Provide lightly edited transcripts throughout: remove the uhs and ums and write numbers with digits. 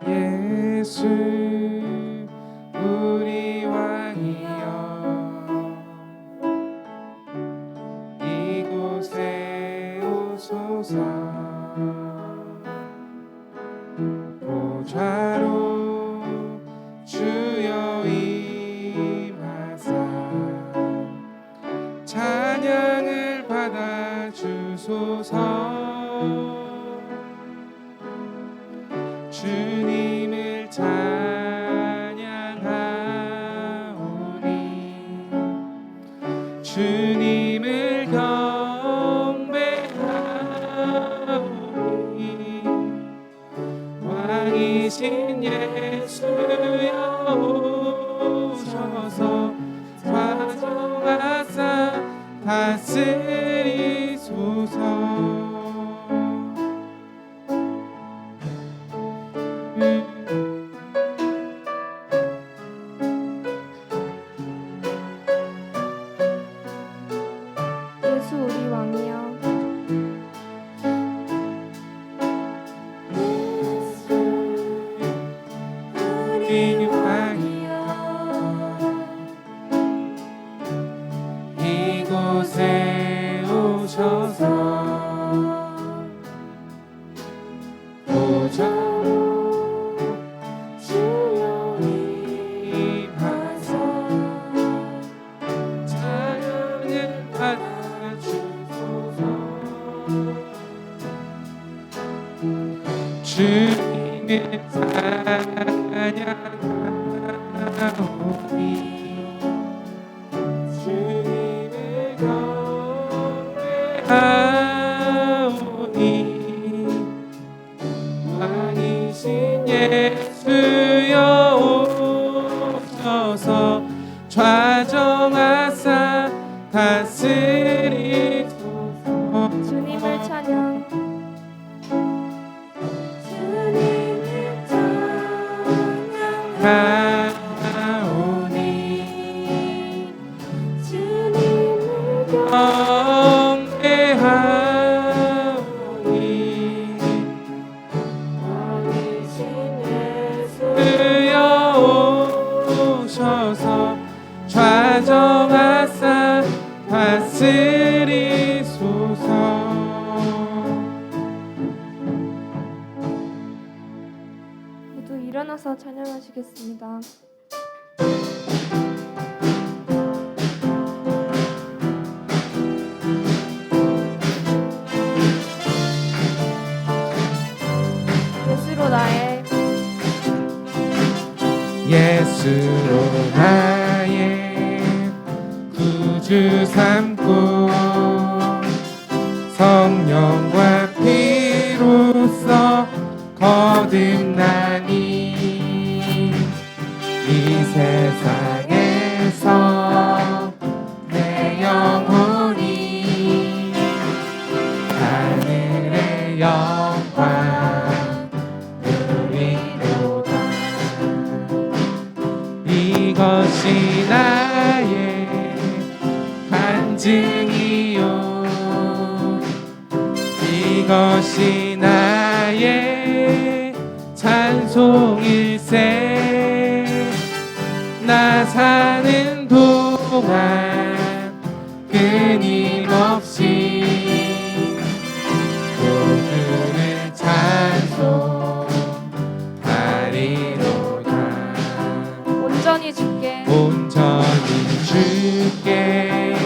예수 우리 왕이여 이곳에 오소서 보좌로 주여 임하사 찬양을 받아주소서 주님을 찬양하오니 주님을 경배하오니 왕이신 예수여 오셔서 좌정하사 다스리소서 예수 우리 왕이여 우리 왕이여 이곳에 오셔서 보좌로 주여 임하사 찬양을 받아주소서 주님의 찬양하오니 주님을 경배하오니 왕이신 예수여 오셔서 좌정하사 다스리소서 주님을 찬양 하오니 주님을 경배하오니 왕이신 주여 오셔서 좌정하사 다스리소서 모두 일어나서 찬양하시겠습니다. 예수로 나의 예수로 나의 구주 삼고 성령과 피로써 거듭나니 이 세상에서 내 영혼이 하늘의 영광 누리도다 이것이 나의 간증이요 이것이 나의 찬송일세 나 사는 동안 끊임없이 주를 찬송하리로다 온전히 주께 온전히 주께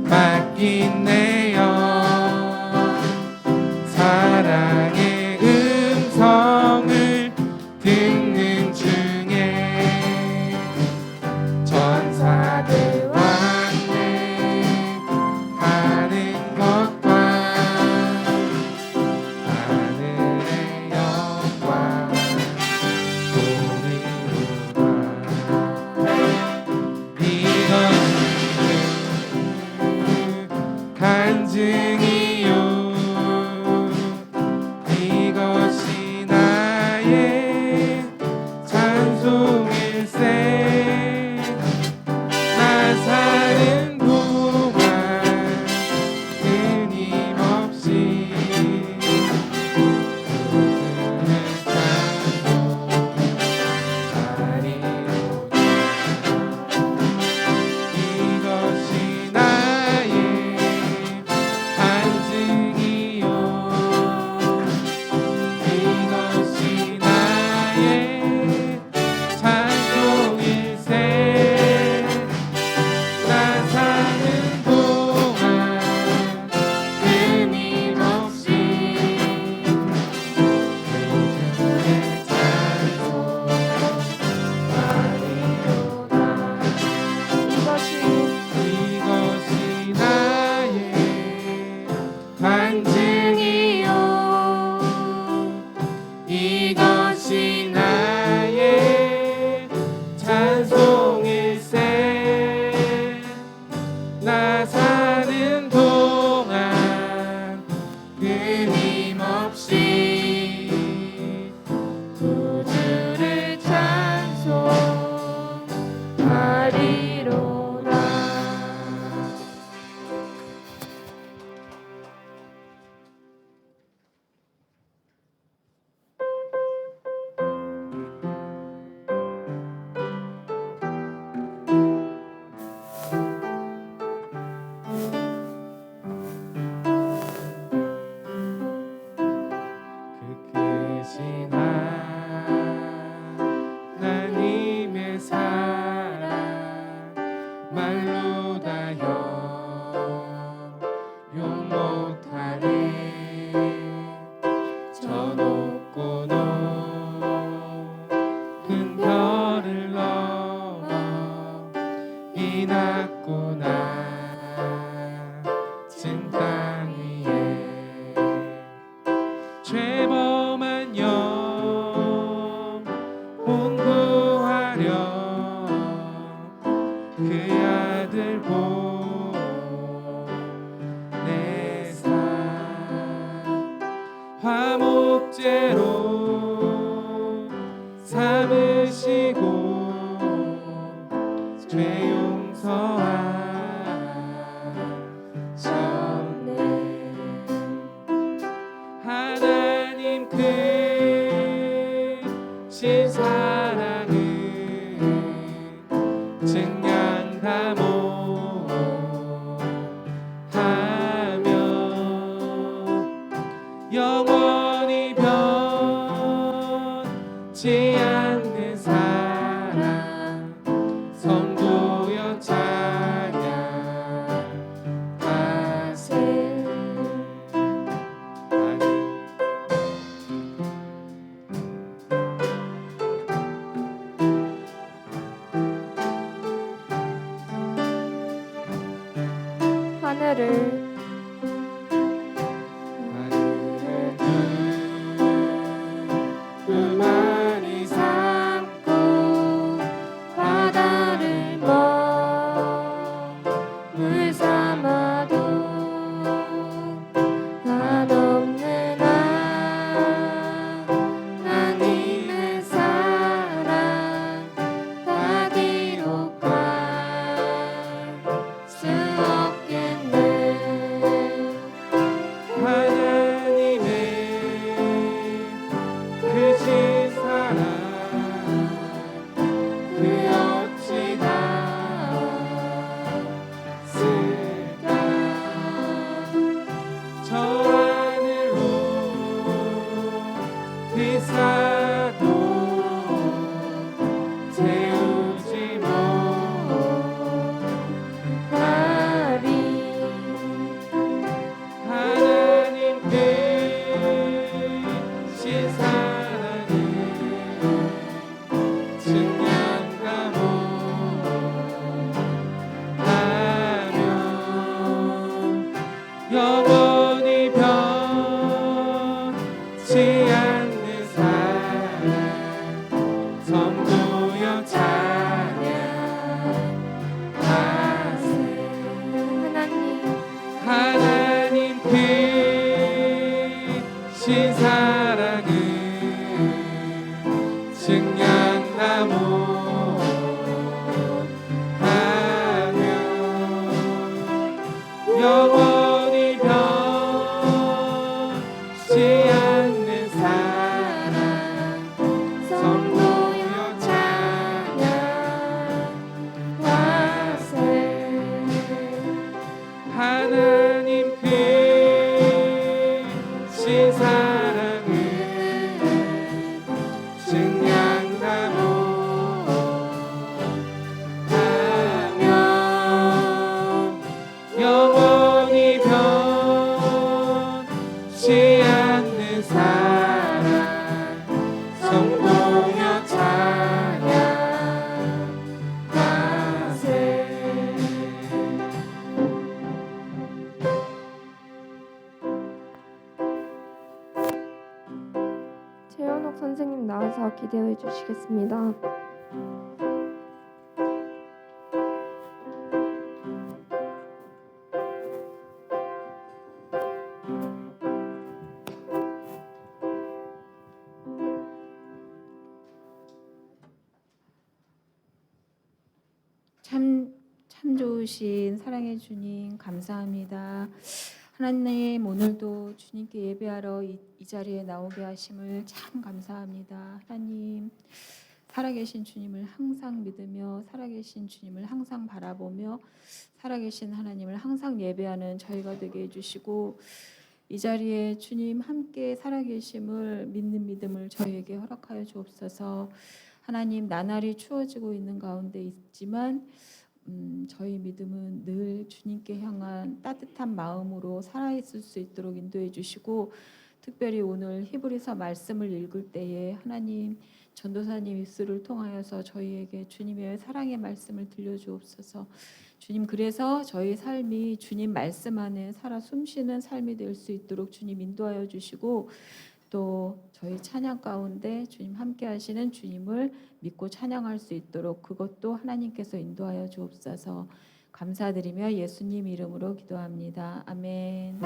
맡긴 내 영 사랑의 음성을 듣는 중에 전사들 왕래 하는 것과 하늘의 영광 보리로다 이것은 간증이요 이것이 나의 속죄로 삼으시고 죄 용서하셨네. 하나님 크신 사랑은 증량다 못하며 영원히 변치 않는 사랑 성도여 찬양하세. 하늘을 그만이 삼고 바다를 먹물 삼아도 한없는 하나님의 사랑 다 기록할 수 없겠네. 하나님의 크신 사랑 그 어찌 닿았을까. 저 하늘로 비싸도 채우지 못하리. 하나님 크신 사랑은 증량다 못하며 영원히 변치 않는 사랑 성도여 찬양하세. 하나님 크신 사랑은 증량다 못하며 영원히 변치 않는 사랑 성도여 찬양하세. 하나님 크신 사랑은 증량다 못하며 영원히 변치 않는 사랑 성도여 찬양하세. 최현옥 선생님 나와서 기도해 주시겠습니다. 참 좋으신 사랑의 주님 감사합니다. 하나님 오늘도 주님께 예배하러 이 자리에 나오게 하심을 참 감사합니다. 하나님 살아계신 주님을 항상 믿으며 살아계신 주님을 항상 바라보며 살아계신 하나님을 항상 예배하는 저희가 되게 해주시고 이 자리에 주님 함께 살아계심을 믿는 믿음을 저희에게 허락하여 주옵소서. 하나님 나날이 추워지고 있는 가운데 있지만 저희 믿음은 늘 주님께 향한 따뜻한 마음으로 살아있을 수 있도록 인도해 주시고 특별히 오늘 히브리서 말씀을 읽을 때에 하나님 전도사님 입술을 통하여서 저희에게 주님의 사랑의 말씀을 들려주옵소서. 주님 그래서 저희 삶이 주님 말씀 안에 살아 숨쉬는 삶이 될 수 있도록 주님 인도하여 주시고 또 저희 찬양 가운데 주님 함께 하시는 주님을 믿고 찬양할 수 있도록 그것도 하나님께서 인도하여 주옵소서. 감사드리며 예수님 이름으로 기도합니다. 아멘.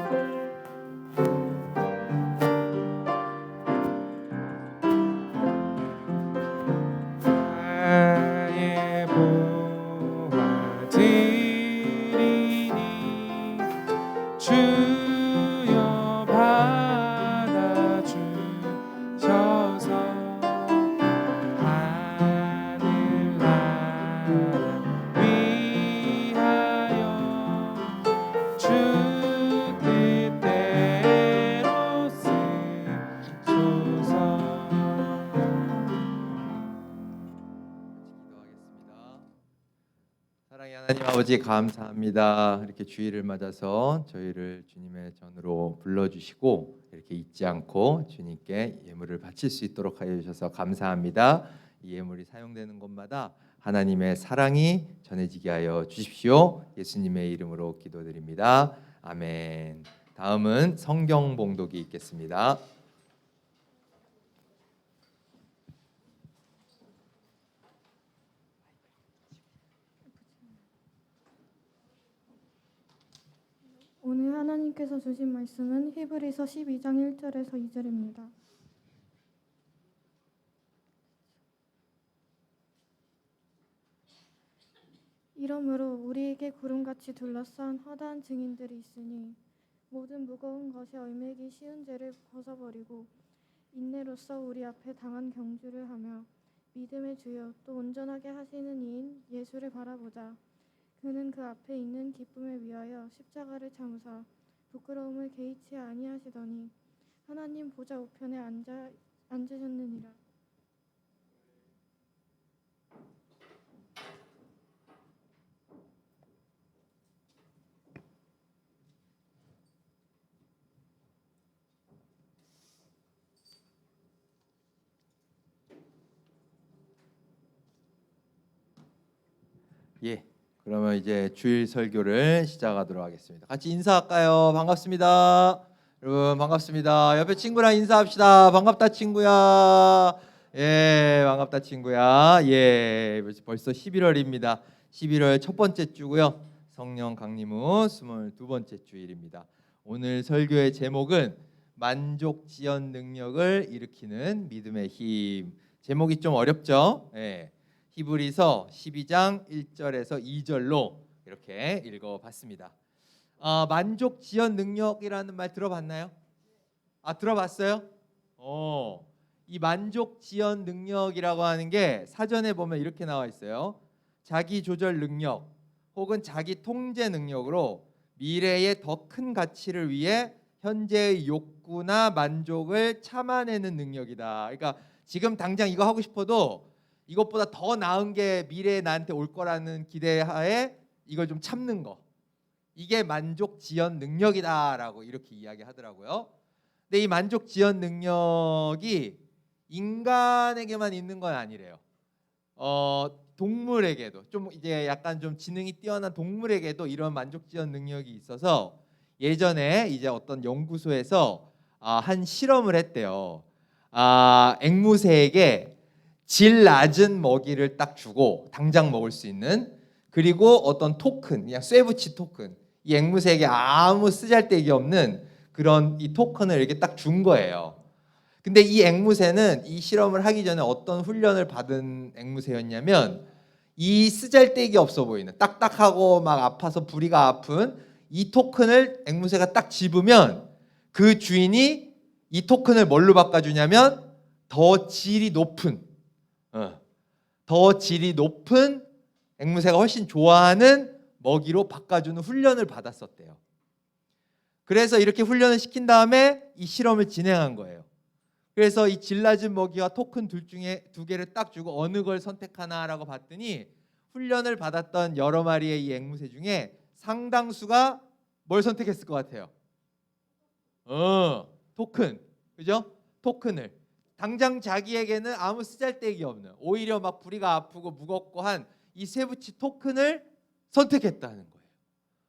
아버지 감사합니다. 이렇게 주일을 맞아서 저희를 주님의 전으로 불러주시고 이렇게 잊지 않고 주님께 예물을 바칠 수 있도록 하여 주셔서 감사합니다. 이 예물이 사용되는 곳마다 하나님의 사랑이 전해지게 하여 주십시오. 예수님의 이름으로 기도드립니다. 아멘. 다음은 성경 봉독이 있겠습니다. 오늘 하나님께서 주신 말씀은 히브리서 12장 1절에서 2절입니다. 이러므로 우리에게 구름같이 둘러싼 허다한 증인들이 있으니 모든 무거운 것에 얽매기 쉬운 죄를 벗어버리고 인내로써 우리 앞에 당한 경주를 하며 믿음의 주여 또 온전하게 하시는 이인 예수를 바라보자. 그는 그 앞에 있는 기쁨을 위하여 십자가를 참으사 부끄러움을 개의치 아니하시더니 하나님 보좌 우편에 앉으셨느니라. 예. 그러면 이제 주일 설교를 시작하도록 하겠습니다. 같이 인사할까요? 반갑습니다. 여러분 반갑습니다. 옆에 친구랑 인사합시다. 반갑다 친구야. 예, 반갑다 친구야. 예, 벌써 11월입니다. 11월 첫 번째 주고요. 성령 강림 후 22번째 주일입니다. 오늘 설교의 제목은 만족 지연 능력을 일으키는 믿음의 힘. 제목이 좀 어렵죠? 예. 히브리서 12장 1절에서 2절로 이렇게 읽어봤습니다. 만족 지연 능력이라는 말 들어봤나요? 들어봤어요? 이 만족 지연 능력이라고 하는 게 사전에 보면 이렇게 나와 있어요. 자기 조절 능력 혹은 자기 통제 능력으로 미래의 더 큰 가치를 위해 현재의 욕구나 만족을 참아내는 능력이다. 그러니까 지금 당장 이거 하고 싶어도 이것보다 더 나은 게 미래에 나한테 올 거라는 기대하에 이걸 좀 참는 거. 이게 만족 지연 능력이다라고 이렇게 이야기하더라고요. 근데 이 만족 지연 능력이 인간에게만 있는 건 아니래요. 동물에게도 좀 이제 약간 좀 지능이 뛰어난 동물에게도 이런 만족 지연 능력이 있어서 예전에 이제 어떤 연구소에서 한 실험을 했대요. 앵무새에게 질 낮은 먹이를 딱 주고 당장 먹을 수 있는, 그리고 어떤 토큰, 그냥 쇠붙이 토큰, 이 앵무새에게 아무 쓰잘데기 없는 그런 이 토큰을 이렇게 딱 준 거예요. 근데 이 앵무새는 이 실험을 하기 전에 어떤 훈련을 받은 앵무새였냐면 이 쓰잘데기 없어 보이는 딱딱하고 막 아파서 부리가 아픈 이 토큰을 앵무새가 딱 집으면 그 주인이 이 토큰을 뭘로 바꿔주냐면 더 질이 높은 앵무새가 훨씬 좋아하는 먹이로 바꿔주는 훈련을 받았었대요. 그래서 이렇게 훈련을 시킨 다음에 이 실험을 진행한 거예요. 그래서 이 질 낮은 먹이와 토큰 둘 중에 두 개를 딱 주고 어느 걸 선택하나라고 봤더니 훈련을 받았던 여러 마리의 이 앵무새 중에 상당수가 뭘 선택했을 것 같아요? 토큰, 그죠? 토큰을. 당장 자기에게는 아무 쓰잘데기 없는, 오히려 막 부리가 아프고 무겁고 한 이 쇠붙이 토큰을 선택했다는 거예요.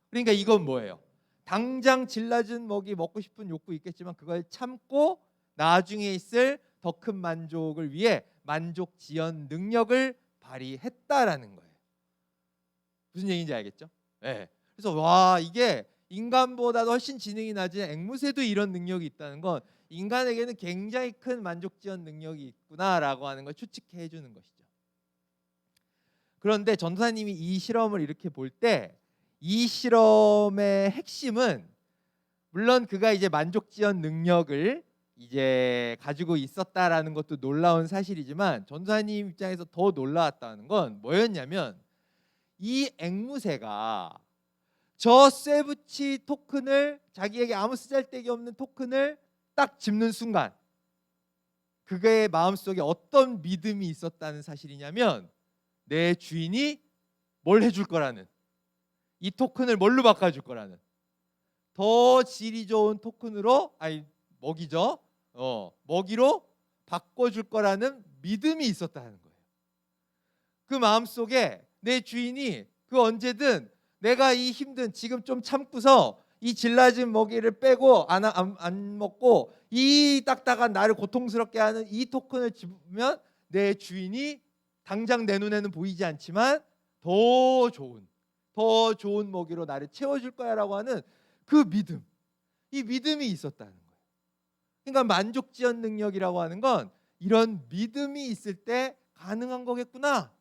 그러니까 이건 뭐예요? 당장 질 낮은 먹이 먹고 싶은 욕구 있겠지만 그걸 참고 나중에 있을 더 큰 만족을 위해 만족 지연 능력을 발휘했다라는 거예요. 무슨 얘기인지 알겠죠? 네. 그래서 와, 이게 인간보다도 훨씬 지능이 낮은 앵무새도 이런 능력이 있다는 건 인간에게는 굉장히 큰 만족 지연 능력이 있구나라고 하는 걸 추측해 해주는 것이죠. 그런데 전도사님이 이 실험을 이렇게 볼 때 이 실험의 핵심은 물론 그가 이제 만족 지연 능력을 이제 가지고 있었다라는 것도 놀라운 사실이지만 전도사님 입장에서 더 놀라웠다는 건 뭐였냐면 이 앵무새가 저 쇠붙이 토큰을, 자기에게 아무 쓰잘데기 없는 토큰을 딱 집는 순간 그의 마음속에 어떤 믿음이 있었다는 사실이냐면 내 주인이 뭘 해줄 거라는, 이 토큰을 뭘로 바꿔줄 거라는, 더 질이 좋은 토큰으로, 아니 먹이죠. 먹이로 바꿔줄 거라는 믿음이 있었다는 거예요. 그 마음속에 내 주인이 그 언제든 내가 이 힘든 지금 좀 참고서 이 질라진 먹이를 빼고 안 먹고 이 딱딱한 나를 고통스럽게 하는 이 토큰을 집으면 내 주인이 당장 내 눈에는 보이지 않지만 더 좋은 먹이로 나를 채워줄 거야라고 하는 그 믿음, 이 믿음이 있었다는 거예요. 그러니까 만족지연 능력이라고 하는 건 이런 믿음이 있을 때 가능한 거겠구나,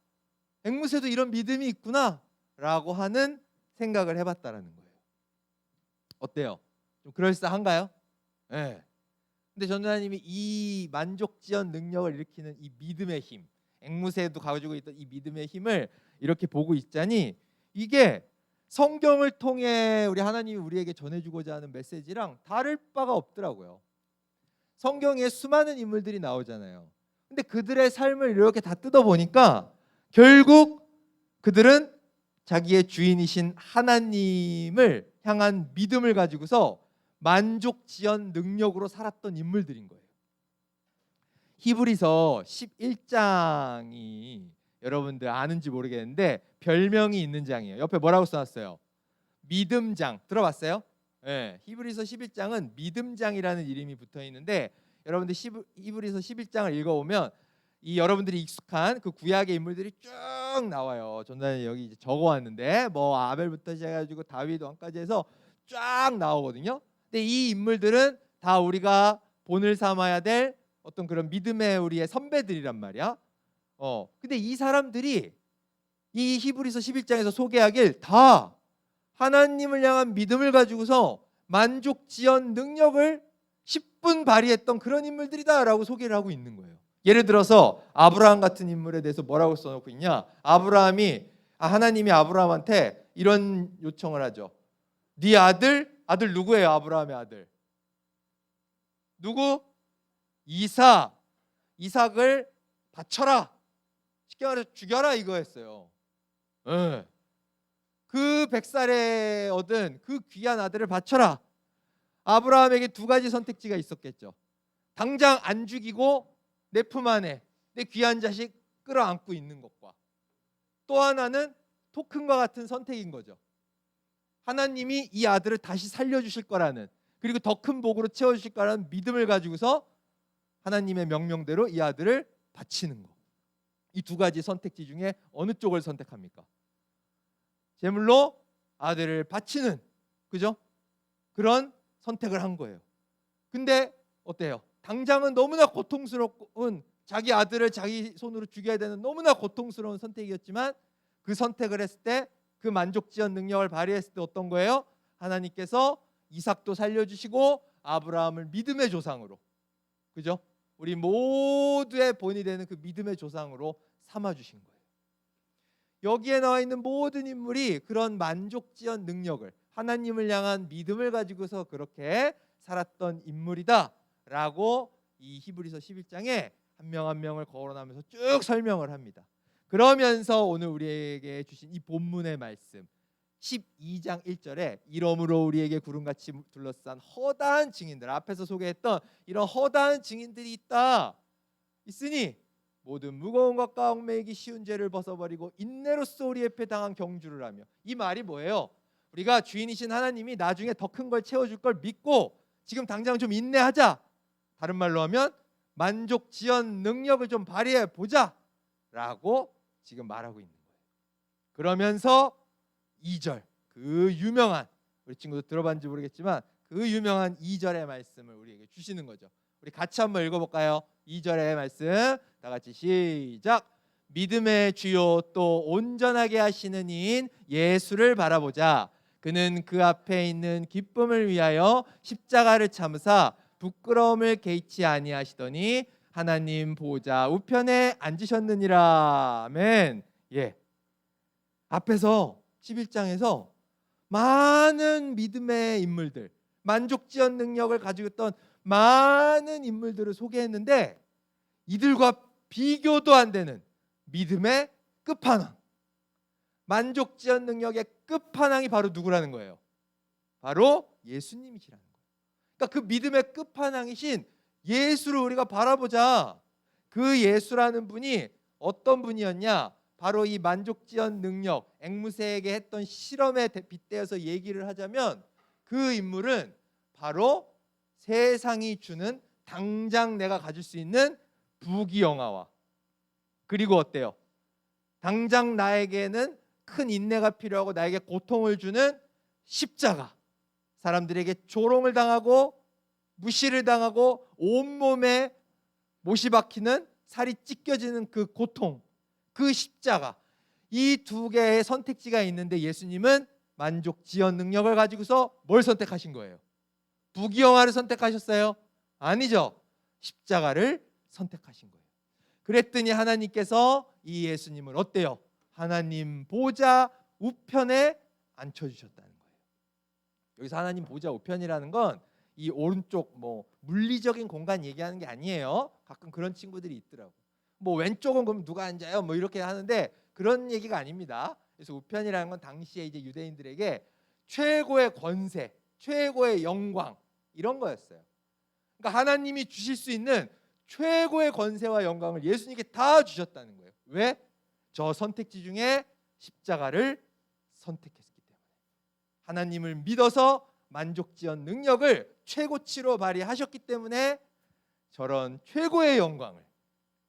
앵무새도 이런 믿음이 있구나 라고 하는 생각을 해봤다라는 거예요. 어때요? 좀 그럴싸한가요? 네. 근데 전도사님이 이 만족지연 능력을 일으키는 이 믿음의 힘, 앵무새도 가지고 있던 이 믿음의 힘을 이렇게 보고 있자니 이게 성경을 통해 우리 하나님이 우리에게 전해주고자 하는 메시지랑 다를 바가 없더라고요. 성경에 수많은 인물들이 나오잖아요. 근데 그들의 삶을 이렇게 다 뜯어보니까 결국 그들은 자기의 주인이신 하나님을 향한 믿음을 가지고서 만족지연 능력으로 살았던 인물들인 거예요. 히브리서 11장이 여러분들 아는지 모르겠는데 별명이 있는 장이에요. 옆에 뭐라고 써놨어요? 믿음장. 들어봤어요? 네, 히브리서 11장은 믿음장이라는 이름이 붙어 있는데 여러분들 히브리서 11장을 읽어보면 이 여러분들이 익숙한 그 구약의 인물들이 쭉 나와요. 전단이 여기 이제 적어왔는데 뭐 아벨부터 시작해가지고 다윗 왕까지 해서 쫙 나오거든요. 근데 이 인물들은 다 우리가 본을 삼아야 될 어떤 그런 믿음의 우리의 선배들이란 말이야. 근데 이 사람들이 이 히브리서 11장에서 소개하길 다 하나님을 향한 믿음을 가지고서 만족지연 능력을 10분 발휘했던 그런 인물들이다라고 소개를 하고 있는 거예요. 예를 들어서 아브라함 같은 인물에 대해서 뭐라고 써놓고 있냐? 하나님이 아브라함한테 이런 요청을 하죠. 네 아들 누구예요? 아브라함의 아들 누구? 이삭을 바쳐라. 쉽게 말해서 죽여라 이거였어요. 네. 그 100살에 얻은 그 귀한 아들을 바쳐라. 아브라함에게 두 가지 선택지가 있었겠죠. 당장 안 죽이고 내 품 안에 내 귀한 자식 끌어안고 있는 것과 또 하나는 토큰과 같은 선택인 거죠. 하나님이 이 아들을 다시 살려주실 거라는, 그리고 더 큰 복으로 채워주실 거라는 믿음을 가지고서 하나님의 명령대로 이 아들을 바치는 거. 이 두 가지 선택지 중에 어느 쪽을 선택합니까? 제물로 아들을 바치는, 그죠? 그런 선택을 한 거예요. 근데 어때요? 당장은 너무나 고통스러운, 자기 아들을 자기 손으로 죽여야 되는 너무나 고통스러운 선택이었지만 그 선택을 했을 때, 그 만족지연 능력을 발휘했을 때 어떤 거예요? 하나님께서 이삭도 살려주시고 아브라함을 믿음의 조상으로, 그죠? 우리 모두의 본이 되는 그 믿음의 조상으로 삼아주신 거예요. 여기에 나와 있는 모든 인물이 그런 만족지연 능력을, 하나님을 향한 믿음을 가지고서 그렇게 살았던 인물이다 라고 이 히브리서 11장에 한 명 한 명을 거론하면서 쭉 설명을 합니다. 그러면서 오늘 우리에게 주신 이 본문의 말씀 12장 1절에 이러므로 우리에게 구름같이 둘러싼 허다한 증인들, 앞에서 소개했던 이런 허다한 증인들이 있으니 모든 무거운 것과 얽매이기 쉬운 죄를 벗어버리고 인내로써 우리 앞에 당한 경주를 하며. 이 말이 뭐예요? 우리가 주인이신 하나님이 나중에 더 큰 걸 채워줄 걸 믿고 지금 당장 좀 인내하자. 다른 말로 하면 만족지연 능력을 좀 발휘해 보자 라고 지금 말하고 있는 거예요. 그러면서 2절, 그 유명한, 우리 친구도 들어봤는지 모르겠지만 그 유명한 2절의 말씀을 우리에게 주시는 거죠. 우리 같이 한번 읽어볼까요? 2절의 말씀 다 같이 시작. 믿음의 주요 또 온전하게 하시는 이인 예수를 바라보자. 그는 그 앞에 있는 기쁨을 위하여 십자가를 참으사 부끄러움을 개의치 아니하시더니 하나님 보좌 우편에 앉으셨느니라. 아멘. 예. 앞에서 11장에서 많은 믿음의 인물들, 만족지연 능력을 가지고 있던 많은 인물들을 소개했는데 이들과 비교도 안 되는 믿음의 끝판왕, 만족지연 능력의 끝판왕이 바로 누구라는 거예요? 바로 예수님이시라는 거예요. 그러니까 그 믿음의 끝판왕이신 예수를 우리가 바라보자. 그 예수라는 분이 어떤 분이었냐? 바로 이 만족지연 능력, 앵무새에게 했던 실험에 빗대어서 얘기를 하자면 그 인물은 바로 세상이 주는 당장 내가 가질 수 있는 부귀영화와, 그리고 어때요? 당장 나에게는 큰 인내가 필요하고 나에게 고통을 주는 십자가, 사람들에게 조롱을 당하고 무시를 당하고 온몸에 못이 박히는 살이 찢겨지는 그 고통, 그 십자가, 이 두 개의 선택지가 있는데 예수님은 만족지연 능력을 가지고서 뭘 선택하신 거예요? 부귀영화를 선택하셨어요? 아니죠. 십자가를 선택하신 거예요. 그랬더니 하나님께서 이 예수님을 어때요? 하나님 보좌 우편에 앉혀주셨다는 거예요. 여기서 하나님 보좌 우편이라는 건 이 오른쪽 뭐 물리적인 공간 얘기하는 게 아니에요. 가끔 그런 친구들이 있더라고. 뭐 왼쪽은 그럼 누가 앉아요? 뭐 이렇게 하는데 그런 얘기가 아닙니다. 그래서 우편이라는 건 당시에 이제 유대인들에게 최고의 권세, 최고의 영광 이런 거였어요. 그러니까 하나님이 주실 수 있는 최고의 권세와 영광을 예수님께 다 주셨다는 거예요. 왜? 저 선택지 중에 십자가를 선택했기 때문에. 하나님을 믿어서 만족지연 능력을 최고치로 발휘하셨기 때문에 저런 최고의 영광을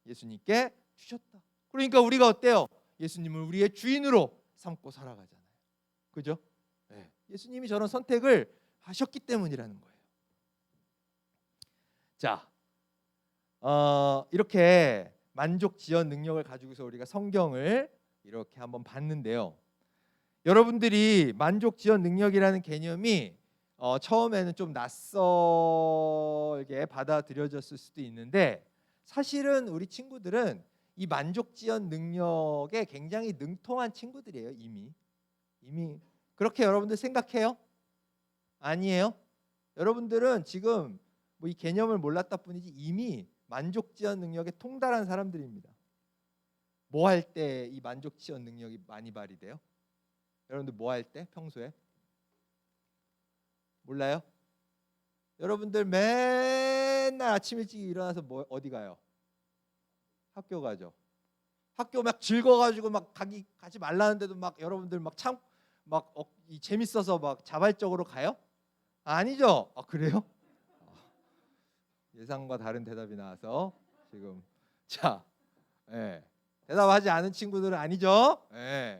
예수님께 주셨다. 그러니까 우리가 어때요? 예수님을 우리의 주인으로 삼고 살아가잖아요. 그죠? 네. 예수님이 저런 선택을 하셨기 때문이라는 거예요. 자, 이렇게 만족지연 능력을 가지고서 우리가 성경을 이렇게 한번 봤는데요. 여러분들이 만족지연 능력이라는 개념이 처음에는 좀 낯설게 받아들여졌을 수도 있는데 사실은 우리 친구들은 이 만족지연 능력에 굉장히 능통한 친구들이에요. 이미 그렇게 여러분들 생각해요? 아니에요? 여러분들은 지금 뭐 이 개념을 몰랐다 뿐이지 이미 만족지연 능력에 통달한 사람들입니다. 뭐 할 때 이 만족지연 능력이 많이 발휘돼요? 여러분들 뭐 할 때? 평소에? 몰라요? 여러분들 맨날 아침 일찍 일어나서 어디 가요? 학교 가죠. 학교 막 즐거워가지고 막 가지 말라는데도 막 여러분들 재밌어서 막 자발적으로 가요? 아니죠? 그래요? 예상과 다른 대답이 나와서 지금 대답하지 않은 친구들은 아니죠?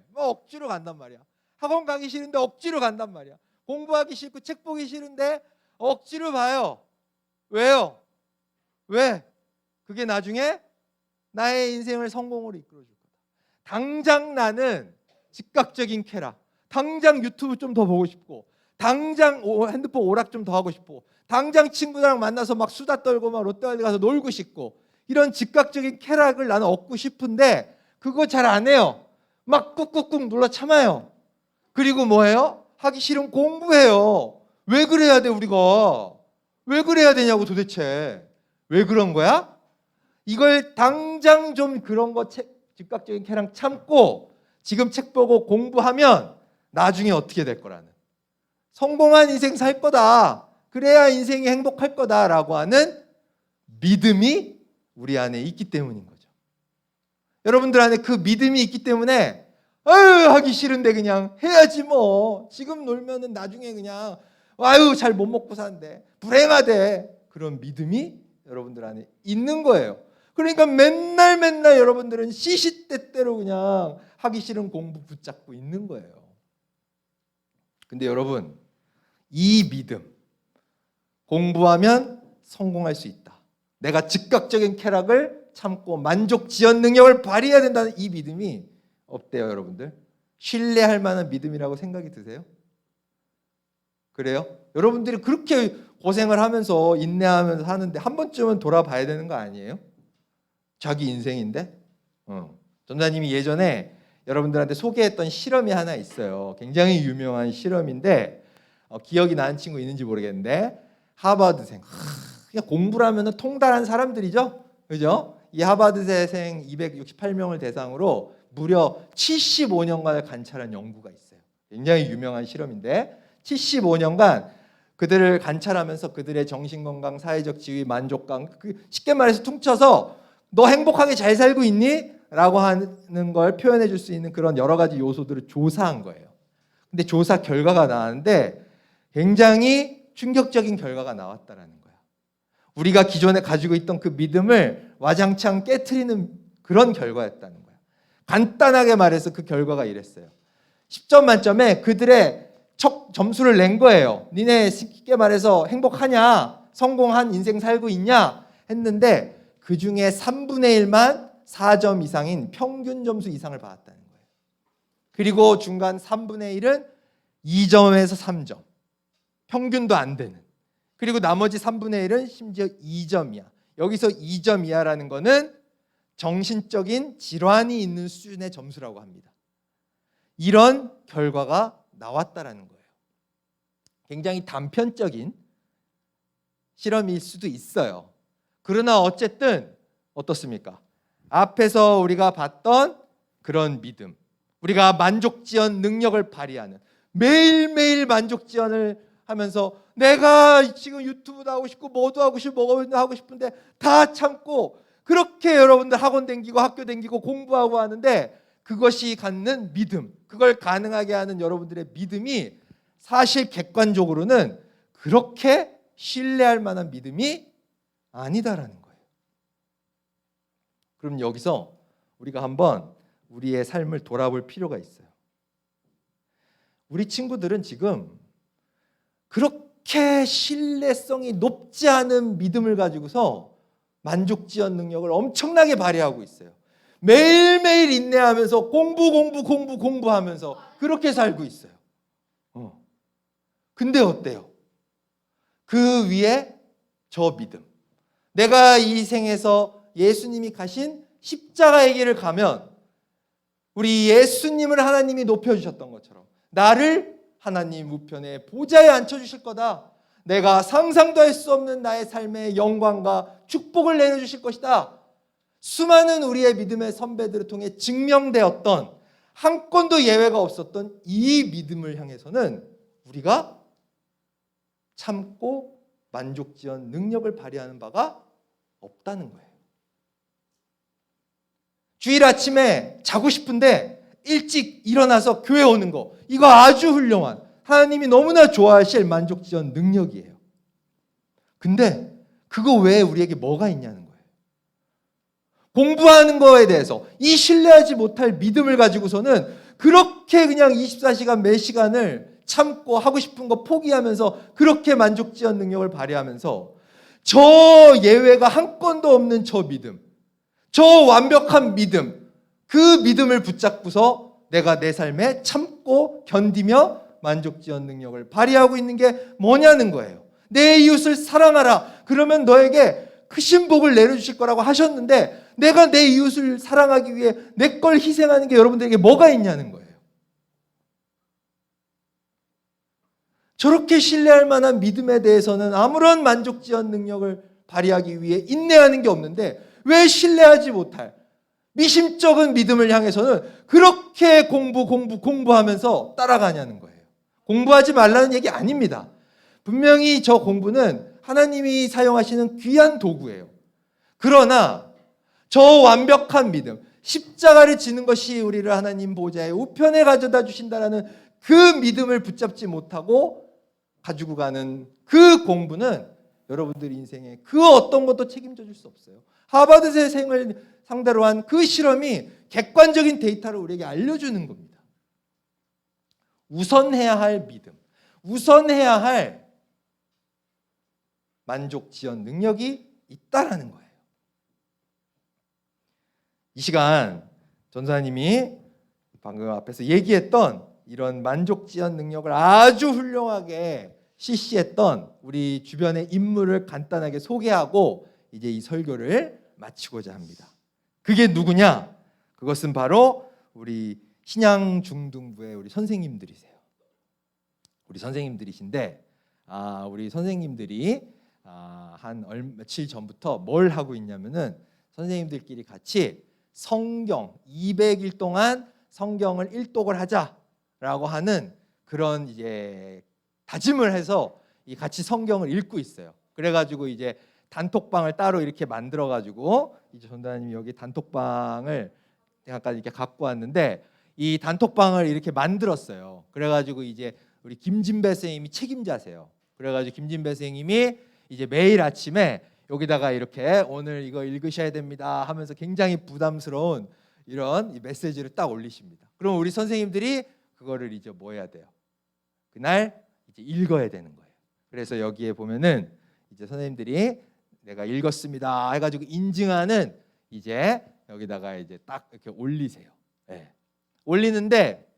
뭐 억지로 간단 말이야. 학원 가기 싫은데 억지로 간단 말이야. 공부하기 싫고 책 보기 싫은데 억지로 봐요. 왜요? 왜? 그게 나중에 나의 인생을 성공으로 이끌어줄 거다. 당장 나는 즉각적인 쾌락, 당장 유튜브 좀 더 보고 싶고, 당장 핸드폰 오락 좀 더 하고 싶고, 당장 친구랑 만나서 막 수다 떨고 막 롯데월드 가서 놀고 싶고, 이런 즉각적인 쾌락을 나는 얻고 싶은데 그거 잘 안 해요. 막 꾹꾹꾹 눌러 참아요. 그리고 뭐예요? 하기 싫으면 공부해요. 왜 그래야 돼 우리가? 왜 그래야 되냐고 도대체. 왜 그런 거야? 이걸 당장 좀 그런 거 즉각적인 쾌락 참고 지금 책 보고 공부하면 나중에 어떻게 될 거라는, 성공한 인생 살 거다, 그래야 인생이 행복할 거다라고 하는 믿음이 우리 안에 있기 때문인 거죠. 여러분들 안에 그 믿음이 있기 때문에 하기 싫은데 그냥 해야지 뭐, 지금 놀면은 나중에 그냥 잘 못 먹고 산대, 불행하대, 그런 믿음이 여러분들 안에 있는 거예요. 그러니까 맨날 여러분들은 시시때때로 그냥 하기 싫은 공부 붙잡고 있는 거예요. 근데 여러분, 이 믿음, 공부하면 성공할 수 있다, 내가 즉각적인 쾌락을 참고 만족지연 능력을 발휘해야 된다는 이 믿음이 없대요. 여러분들 신뢰할 만한 믿음이라고 생각이 드세요? 그래요? 여러분들이 그렇게 고생을 하면서 인내하면서 하는데 한 번쯤은 돌아봐야 되는 거 아니에요? 자기 인생인데. 전사님이 예전에 여러분들한테 소개했던 실험이 하나 있어요. 굉장히 유명한 실험인데 기억이 나는 친구 있는지 모르겠는데, 하버드생, 그냥 공부를 하면 통달한 사람들이죠, 그죠? 이 하버드생 268명을 대상으로 무려 75년간을 관찰한 연구가 있어요. 굉장히 유명한 실험인데 75년간 그들을 관찰하면서 그들의 정신건강, 사회적 지위, 만족감, 쉽게 말해서 퉁쳐서 너 행복하게 잘 살고 있니? 라고 하는 걸 표현해 줄 수 있는 그런 여러 가지 요소들을 조사한 거예요. 근데 조사 결과가 나왔는데 굉장히 충격적인 결과가 나왔다라는 거야. 우리가 기존에 가지고 있던 그 믿음을 와장창 깨트리는 그런 결과였다는 거야. 간단하게 말해서 그 결과가 이랬어요. 10점 만점에 그들의 점수를 낸 거예요. 니네 쉽게 말해서 행복하냐? 성공한 인생 살고 있냐? 했는데 그 중에 3분의 1만 4점 이상인 평균 점수 이상을 받았다는 거예요. 그리고 중간 3분의 1은 2점에서 3점. 평균도 안 되는. 그리고 나머지 3분의 1은 심지어 2점이야. 여기서 2점 이하라는 거는 정신적인 질환이 있는 수준의 점수라고 합니다. 이런 결과가 나왔다라는 거예요. 굉장히 단편적인 실험일 수도 있어요. 그러나 어쨌든 어떻습니까? 앞에서 우리가 봤던 그런 믿음, 우리가 만족지연 능력을 발휘하는, 매일매일 만족지연을 하면서 내가 지금 유튜브도 하고 싶고 뭐도 하고 싶고 뭐도 하고 싶은데 다 참고 그렇게 여러분들 학원 다니고 학교 다니고 공부하고 하는데 그것이 갖는 믿음, 그걸 가능하게 하는 여러분들의 믿음이 사실 객관적으로는 그렇게 신뢰할 만한 믿음이 아니다라는 거예요. 그럼 여기서 우리가 한번 우리의 삶을 돌아볼 필요가 있어요. 우리 친구들은 지금 그렇게 신뢰성이 높지 않은 믿음을 가지고서 만족지연 능력을 엄청나게 발휘하고 있어요. 매일매일 인내하면서 공부하면서 그렇게 살고 있어요. 근데 어때요? 그 위에 저 믿음. 내가 이 생에서 예수님이 가신 십자가의 길을 가면 우리 예수님을 하나님이 높여주셨던 것처럼 나를 하나님 우편에 보좌에 앉혀주실 거다. 내가 상상도 할 수 없는 나의 삶의 영광과 축복을 내려주실 것이다. 수많은 우리의 믿음의 선배들을 통해 증명되었던 한 건도 예외가 없었던 이 믿음을 향해서는 우리가 참고 만족지연 능력을 발휘하는 바가 없다는 거예요. 주일 아침에 자고 싶은데 일찍 일어나서 교회 오는 거, 이거 아주 훌륭한, 하나님이 너무나 좋아하실 만족지연 능력이에요. 근데 그거 외에 우리에게 뭐가 있냐는 거예요. 공부하는 거에 대해서 이 신뢰하지 못할 믿음을 가지고서는 그렇게 그냥 24시간 매 시간을 참고 하고 싶은 거 포기하면서 그렇게 만족지연 능력을 발휘하면서 저 예외가 한 건도 없는 저 믿음, 저 완벽한 믿음, 그 믿음을 붙잡고서 내가 내 삶에 참고 견디며 만족지연 능력을 발휘하고 있는 게 뭐냐는 거예요. 내 이웃을 사랑하라. 그러면 너에게 크신 복을 내려주실 거라고 하셨는데 내가 내 이웃을 사랑하기 위해 내 걸 희생하는 게 여러분들에게 뭐가 있냐는 거예요. 저렇게 신뢰할 만한 믿음에 대해서는 아무런 만족지연 능력을 발휘하기 위해 인내하는 게 없는데 왜 신뢰하지 못할 미심쩍은 믿음을 향해서는 그렇게 공부하면서 따라가냐는 거예요. 공부하지 말라는 얘기 아닙니다. 분명히 저 공부는 하나님이 사용하시는 귀한 도구예요. 그러나 저 완벽한 믿음, 십자가를 지는 것이 우리를 하나님 보좌의 우편에 가져다 주신다라는 그 믿음을 붙잡지 못하고 가지고 가는 그 공부는 여러분들 인생에 그 어떤 것도 책임져 줄 수 없어요. 하버드 대생을 상대로 한 그 실험이 객관적인 데이터를 우리에게 알려주는 겁니다. 우선해야 할 믿음, 우선해야 할 만족지연 능력이 있다라는 거예요. 이 시간 전사님이 방금 앞에서 얘기했던 이런 만족지연 능력을 아주 훌륭하게 실시했던 우리 주변의 인물을 간단하게 소개하고 이제 이 설교를 마치고자 합니다. 그게 누구냐? 그것은 바로 우리 신양중등부의 우리 선생님들이세요. 우리 선생님들이신데 우리 선생님들이 한 며칠 전부터 뭘 하고 있냐면은 선생님들끼리 같이 성경 200일 동안 성경을 일독을 하자라고 하는 그런 이제 다짐을 해서 이 같이 성경을 읽고 있어요. 그래가지고 이제 단톡방을 따로 이렇게 만들어가지고 이제 전도사님이 여기 단톡방을 잠깐 이렇게 갖고 왔는데 이 단톡방을 이렇게 만들었어요. 그래가지고 이제 우리 김진배 선생님이 책임자세요. 그래가지고 김진배 선생님이 이제 매일 아침에 여기다가 이렇게 오늘 이거 읽으셔야 됩니다 하면서 굉장히 부담스러운 이런 메시지를 딱 올리십니다. 그럼 우리 선생님들이 그거를 이제 뭐 해야 돼요? 그날 이제 읽어야 되는 거예요. 그래서 여기에 보면은 이제 선생님들이 내가 읽었습니다 해가지고 인증하는 이제 여기다가 이제 딱 이렇게 올리세요. 네. 올리는데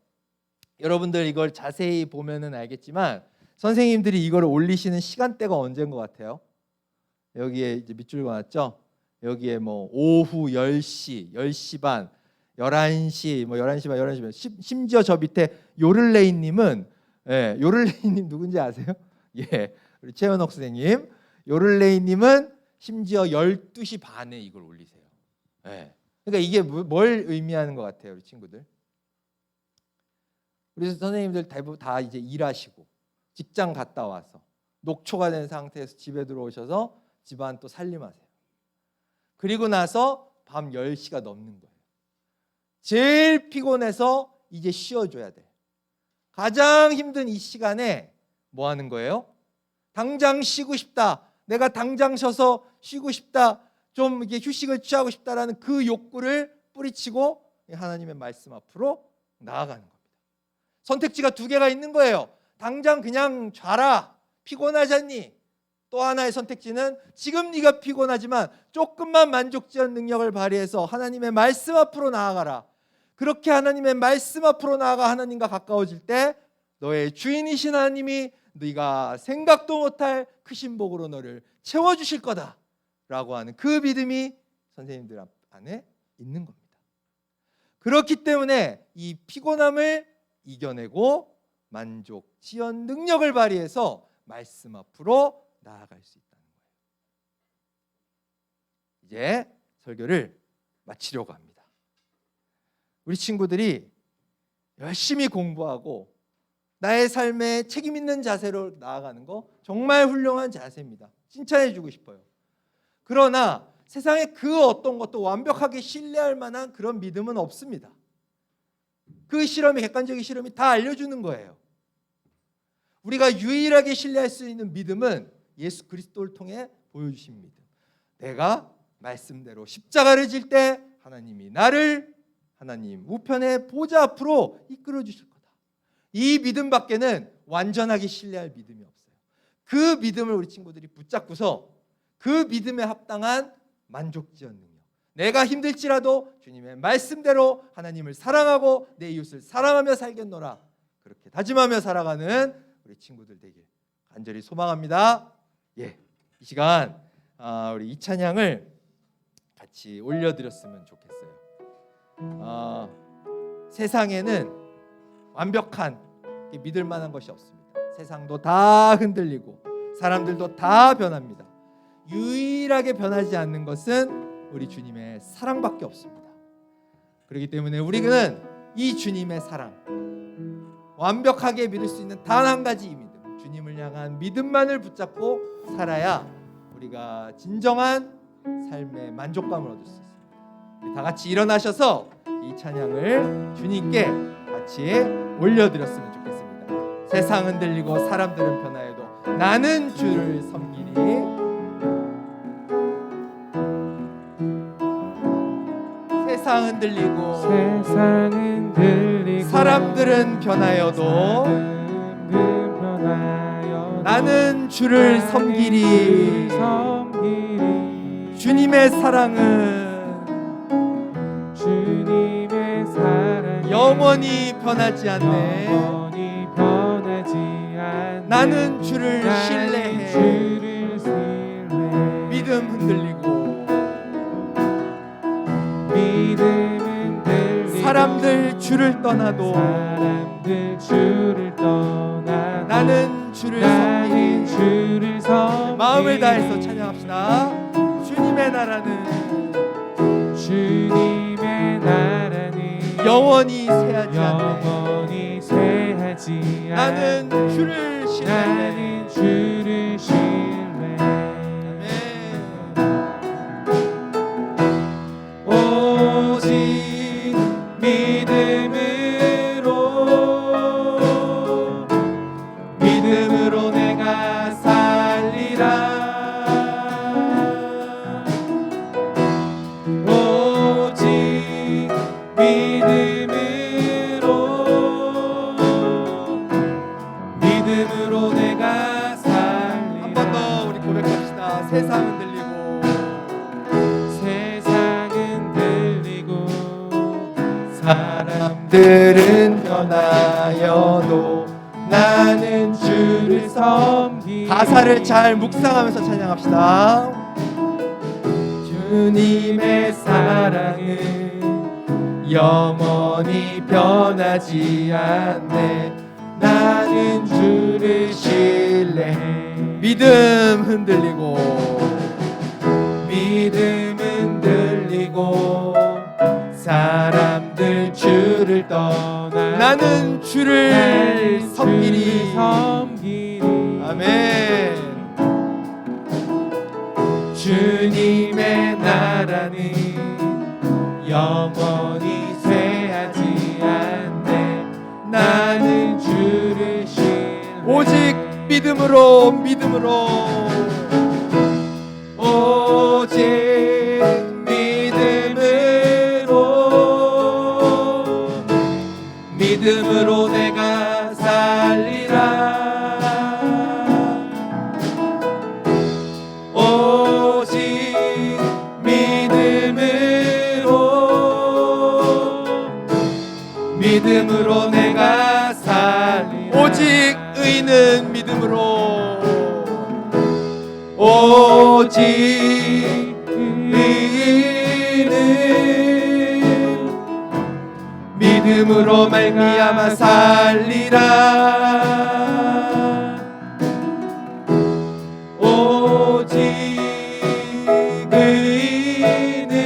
여러분들 이걸 자세히 보면은 알겠지만 선생님들이 이걸 올리시는 시간대가 언제인 것 같아요? 여기에 이제 밑줄 그었죠? 여기에 뭐 오후 10시, 10시 반, 11시, 뭐 11시 반, 11시 반. 심지어 저 밑에 요를레이님은 요를레이님 누군지 아세요? 예, 우리 최현옥 선생님. 요를레이님은 심지어 12시 반에 이걸 올리세요. 예. 그러니까 이게 뭘 의미하는 것 같아요, 우리 친구들? 우리 선생님들 대부분 다 이제 일하시고 직장 갔다 와서 녹초가 된 상태에서 집에 들어오셔서 집안 또 살림하세요. 그리고 나서 밤 10시가 넘는 거예요. 제일 피곤해서 이제 쉬어줘야 돼. 가장 힘든 이 시간에 뭐 하는 거예요? 당장 쉬고 싶다. 내가 당장 쉬어서 쉬고 싶다. 좀 이게 휴식을 취하고 싶다라는 그 욕구를 뿌리치고 하나님의 말씀 앞으로 나아가는 겁니다. 선택지가 두 개가 있는 거예요. 당장 그냥 자라. 피곤하지 않니? 또 하나의 선택지는 지금 네가 피곤하지만 조금만 만족지원 능력을 발휘해서 하나님의 말씀 앞으로 나아가라. 그렇게 하나님의 말씀 앞으로 나아가 하나님과 가까워질 때 너의 주인이신 하나님이 네가 생각도 못할 크신 복으로 너를 채워주실 거다 라고 하는 그 믿음이 선생님들 안에 있는 겁니다. 그렇기 때문에 이 피곤함을 이겨내고 만족, 지연 능력을 발휘해서 말씀 앞으로 나아갈 수 있다는 거예요. 이제 설교를 마치려고 합니다. 우리 친구들이 열심히 공부하고 나의 삶에 책임 있는 자세로 나아가는 거 정말 훌륭한 자세입니다. 칭찬해 주고 싶어요. 그러나 세상에 그 어떤 것도 완벽하게 신뢰할 만한 그런 믿음은 없습니다. 그 실험이 객관적인 실험이 다 알려주는 거예요. 우리가 유일하게 신뢰할 수 있는 믿음은 예수 그리스도를 통해 보여주신 믿음. 내가 말씀대로 십자가를 질 때 하나님이 나를 하나님 우편의 보좌 앞으로 이끌어 주실 거다. 이 믿음밖에는 완전하게 신뢰할 믿음이 없어요. 그 믿음을 우리 친구들이 붙잡고서 그 믿음에 합당한 만족지연 능력. 내가 힘들지라도 주님의 말씀대로 하나님을 사랑하고 내 이웃을 사랑하며 살겠노라. 그렇게 다짐하며 살아가는 우리 친구들 되길 간절히 소망합니다. 예, 이 시간 우리 이 찬양을 같이 올려드렸으면 좋겠어요. 세상에는 완벽한 믿을 만한 것이 없습니다. 세상도 다 흔들리고 사람들도 다 변합니다. 유일하게 변하지 않는 것은 우리 주님의 사랑밖에 없습니다. 그렇기 때문에 우리는 이 주님의 사랑, 완벽하게 믿을 수 있는 단 한 가지 이 믿음, 주님을 향한 믿음만을 붙잡고 살아야 우리가 진정한 삶의 만족감을 얻을 수 있습니다. 우리 다 같이 일어나셔서 이 찬양을 주님께 같이 올려드렸으면 좋겠습니다. 세상 흔들리고 사람들은 변화해도 나는 주를 섬기리. 세상 흔들리고 사람들은 변하여도 나는 주를 섬기리. 주님의 사랑은 영원히 변하지 않네. 나는 주를 신뢰해. 믿음 흔들리고 사람들 주를 떠나도 나는 주를 섬기리. 마음을 다해서 찬양합시다. 주님의 나라는 영원히 쇠하지 않네. 영원히 쇠하지 나는 않네. 주를 신뢰해. 나는 주를 신뢰. 오직 믿음으로 내가 살리라. 오직 믿음으로 내가 살리라. 한 번 더 우리 고백합시다. 세상은 들리고 세상은 들리고 사람들은 변하여도 나는 주를 섬기. 가사를 잘 묵상하면서 찬양합시다. 주님의 사랑은 영원히 변하지 않네. 나는 주를 신뢰해. 믿음 흔들리고 믿음은 들리고 사람들 주를 떠나 나는 주를 섬기리. 섬기리. 아멘. 주님의 나라는 영원히 쇠하지 않네. 나는 주를 신뢰. 오직 믿음으로 오직 믿음으로 내가 살리라. 오직 믿음으로 내가 살리라. 오직 의는 믿음으로 오직 의인은 믿음으로 말미암아 살리라. 오직 의인은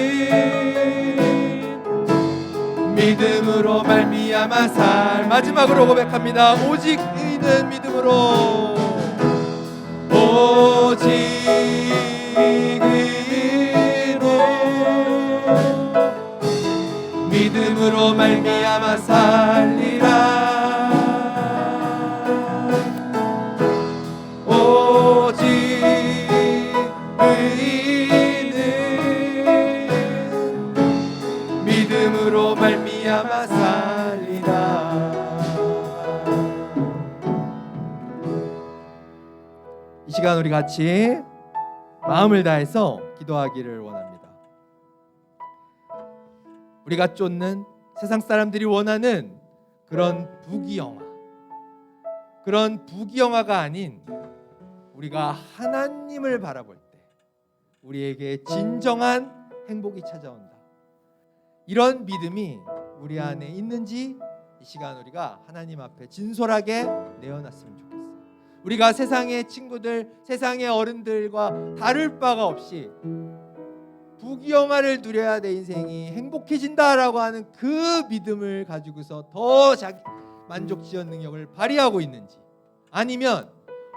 믿음으로 말미암아 마지막으로 고백합니다. 오직 의는 믿음으로 오직 의인은 믿음으로 말미암아 살리라. 오직 의인은 믿음으로 말미암아 살리라. 이 시간 우리 같이 마음을 다해서 기도하기를 원합니다. 우리가 쫓는 세상 사람들이 원하는 그런 부귀영화가 아닌 우리가 하나님을 바라볼 때 우리에게 진정한 행복이 찾아온다. 이런 믿음이 우리 안에 있는지 이 시간 우리가 하나님 앞에 진솔하게 내어놨으면 좋겠어요. 우리가 세상의 친구들, 세상의 어른들과 다를 바가 없이 부귀영화를 누려야 내 인생이 행복해진다라고 하는 그 믿음을 가지고서 더 자기 만족 지연 능력을 발휘하고 있는지, 아니면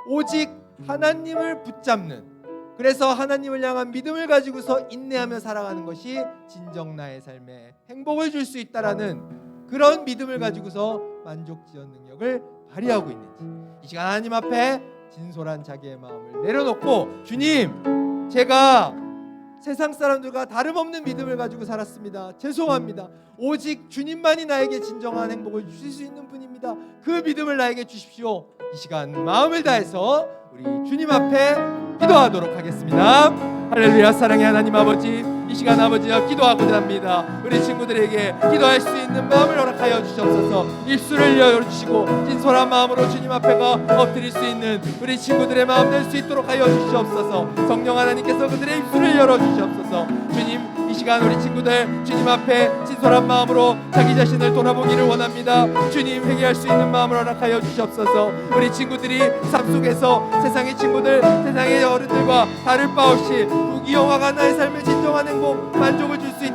오직 하나님을 붙잡는, 그래서 하나님을 향한 믿음을 가지고서 인내하며 살아가는 것이 진정 나의 삶에 행복을 줄 수 있다라는 그런 믿음을 가지고서 만족 지연 능력을 발휘하고 있는지, 이 시간 하나님 앞에 진솔한 자기의 마음을 내려놓고, 주님, 제가 세상 사람들과 다름없는 믿음을 가지고 살았습니다. 죄송합니다. 오직 주님만이 나에게 진정한 행복을 주실 수 있는 분입니다. 그 믿음을 나에게 주십시오. 이 시간 마음을 다해서 우리 주님 앞에 기도하도록 하겠습니다. 할렐루야. 사랑의 하나님 아버지, 이 시간 아버지여 기도하고자 합니다. 우리 친구들에게 기도할 수 있는 마음을 허락하여 주시옵소서. 입술을 열어주시고 진솔한 마음으로 주님 앞에가 엎드릴 수 있는 우리 친구들의 마음 될 수 있도록 하여 주시옵소서. 성령 하나님께서 그들의 입술을 열어주시옵소서. 주님, 이 시간 우리 친구들 주님 앞에 진솔한 마음으로 자기 자신을 돌아보기를 원합니다. 주님, 회개할 수 있는 마음을 허락하여 주시옵소서. 우리 친구들이 삶 속에서 세상의 친구들, 세상의 어른들과 다를 바 없이 부귀영화가 나의 삶의 진정한 행복, 만족을 줄 수 있도록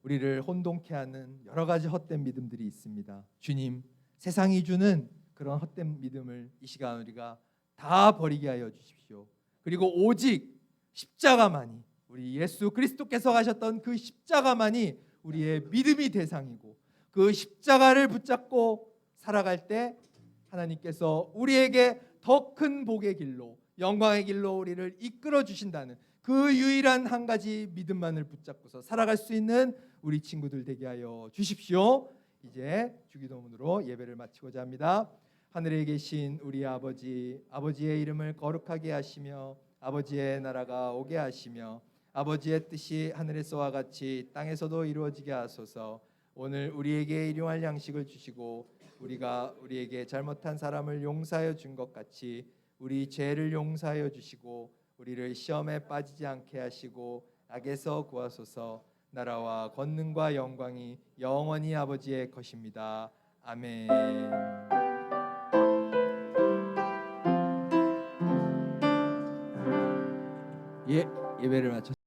우리를 혼동케 하는 여러 가지 헛된 믿음들이 있습니다. 주님, 세상이 주는 그런 헛된 믿음을 이 시간 우리가 다 버리게 하여 주십시오. 그리고 오직 십자가만이, 우리 예수 그리스도께서 가셨던 그 십자가만이 우리의 믿음이 대상이고, 그 십자가를 붙잡고 살아갈 때 하나님께서 우리에게 더 큰 복의 길로, 영광의 길로 우리를 이끌어 주신다는 그 유일한 한 가지 믿음만을 붙잡고서 살아갈 수 있는 우리 친구들 되게 하여 주십시오. 이제 주기도문으로 예배를 마치고자 합니다. 하늘에 계신 우리 아버지, 아버지의 이름을 거룩하게 하시며 아버지의 나라가 오게 하시며 아버지의 뜻이 하늘에서와 같이 땅에서도 이루어지게 하소서. 오늘 우리에게 일용할 양식을 주시고 우리가 우리에게 잘못한 사람을 용서하여 준 것 같이 우리 죄를 용서하여 주시고 우리를 시험에 빠지지 않게 하시고 악에서 구하소서. 나라와 권능과 영광이 영원히 아버지의 것입니다. 아멘. 예배를 마쳤습니다.